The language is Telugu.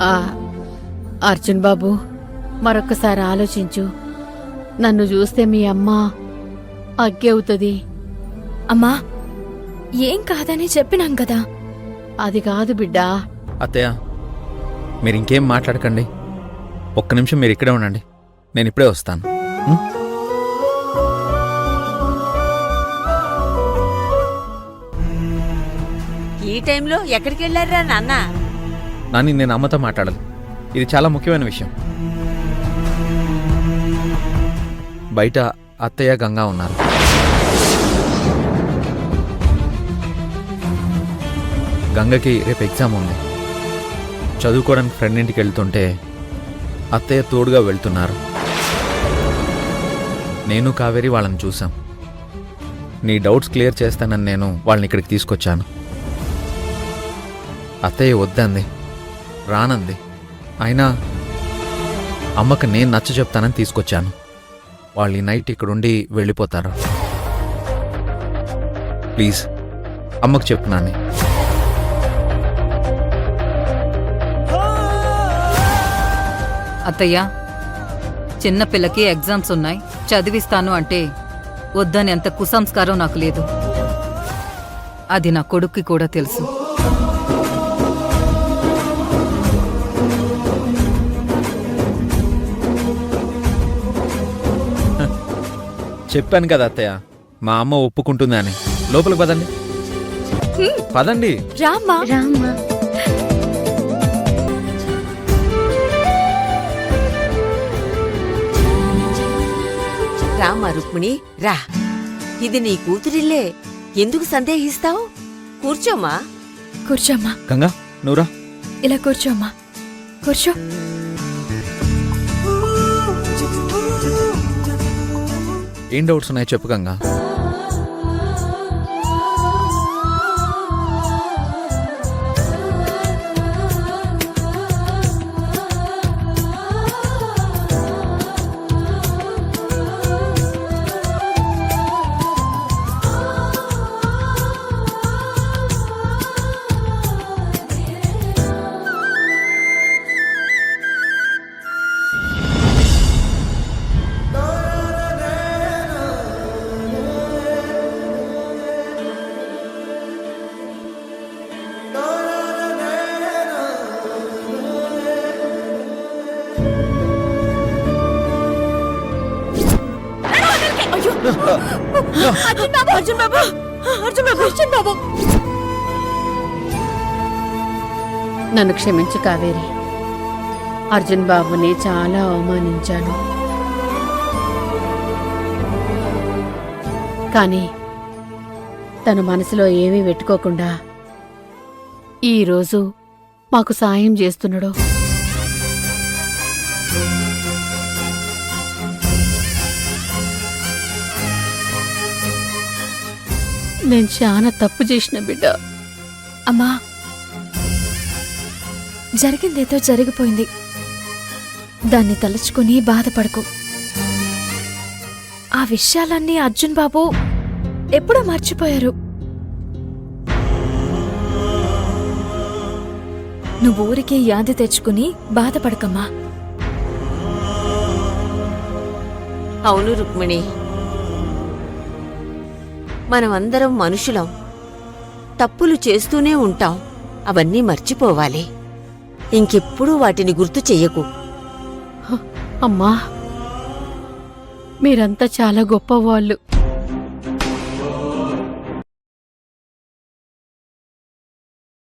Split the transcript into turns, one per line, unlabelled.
ఆ, అర్జున్ బాబు, మరొక్కసారి ఆలోచించు. నన్ను చూస్తే మీ అమ్మ అగ్గి అవుతుంది.
అమ్మా, ఏం కాదని చెప్పినాం కదా.
అది కాదు బిడ్డా.
అత్తయ్య, మీరు ఇంకేం మాట్లాడకండి. ఒక్క నిమిషం మీరు ఇక్కడే ఉండండి, నేను ఇప్పుడే వస్తాను. ఉం?
ఈ టైంలో ఎక్కడికి వెళ్ళారా నాన్న?
నాని, నేను అమ్మతో మాట్లాడాలి. ఇది చాలా ముఖ్యమైన విషయం. బయట అత్తయ్య గంగా ఉన్నారు. గంగకి రేపు ఎగ్జామ్ ఉంది. చదువుకోవడానికి ఫ్రెండ్ ఇంటికి వెళ్తుంటే అత్తయ్య తోడుగా వెళ్తున్నారు. నేను కావేరి వాళ్ళని చూసాం. నీ డౌట్స్ క్లియర్ చేస్తానని నేను వాళ్ళని ఇక్కడికి తీసుకొచ్చాను. అత్తయ్య వద్దంది, రానంది. అయినా అమ్మకు నేను నచ్చ చెప్తానని తీసుకొచ్చాను. వాళ్ళు ఈ నైట్ ఇక్కడుండి వెళ్ళిపోతారు. ప్లీజ్ అమ్మకు చెప్పు నాని.
అత్తయ్య, చిన్నపిల్లకి ఎగ్జామ్స్ ఉన్నాయి, చదివిస్తాను అంటే వద్దని ఎంత కుసంస్కారం నాకు లేదు. అది నా కొడుక్కి కూడా తెలుసు.
చెప్పాను కదా అత్తయ్య, మా అమ్మ ఒప్పుకుంటుంది అని. లోపలికి పదండి, పదండి.
రామ్మా.
రామ్మా రుక్మిణి, రా. ఇది నీ కూతురిల్లే, ఎందుకు సందేహిస్తావు? కూర్చోమ్మా.
కూర్చోమ్మా.
గంగా, నువ్వురా.
ఇలా కూర్చోమ్మా, కూర్చో.
ఏం డౌట్స్ ఉన్నాయో చెప్పు గంగా.
అర్జున్ బాబు, అర్జున్ బాబు, అర్జున్ బాబు.
నన్ను క్షమించు కావేరి. అర్జున్ బాబుని చాలా అవమానించాను. కానీ తను మనసులో ఏమీ పెట్టుకోకుండా ఈరోజు మాకు సాయం చేస్తున్నాడు. నేను చాలా తప్పు చేసిన బిడ్డ.
అమ్మా, జరిగిందేదో జరిగిపోయింది. దాన్ని తలుచుకుని బాధపడకు. ఆ విషయాలన్నీ అర్జున్ బాబు ఎప్పుడో మర్చిపోయారు. నువ్వు ఊరికే యాది తెచ్చుకుని బాధపడకమ్మా.
అవును రుక్మిణి, మనమందరం మనుషులం. తప్పులు చేస్తూనే ఉంటాం. అవన్నీ మర్చిపోవాలి. ఇంకెప్పుడూ వాటిని గుర్తు చెయ్యకు.
అమ్మా, మీరంతా చాలా గొప్పవాళ్ళు.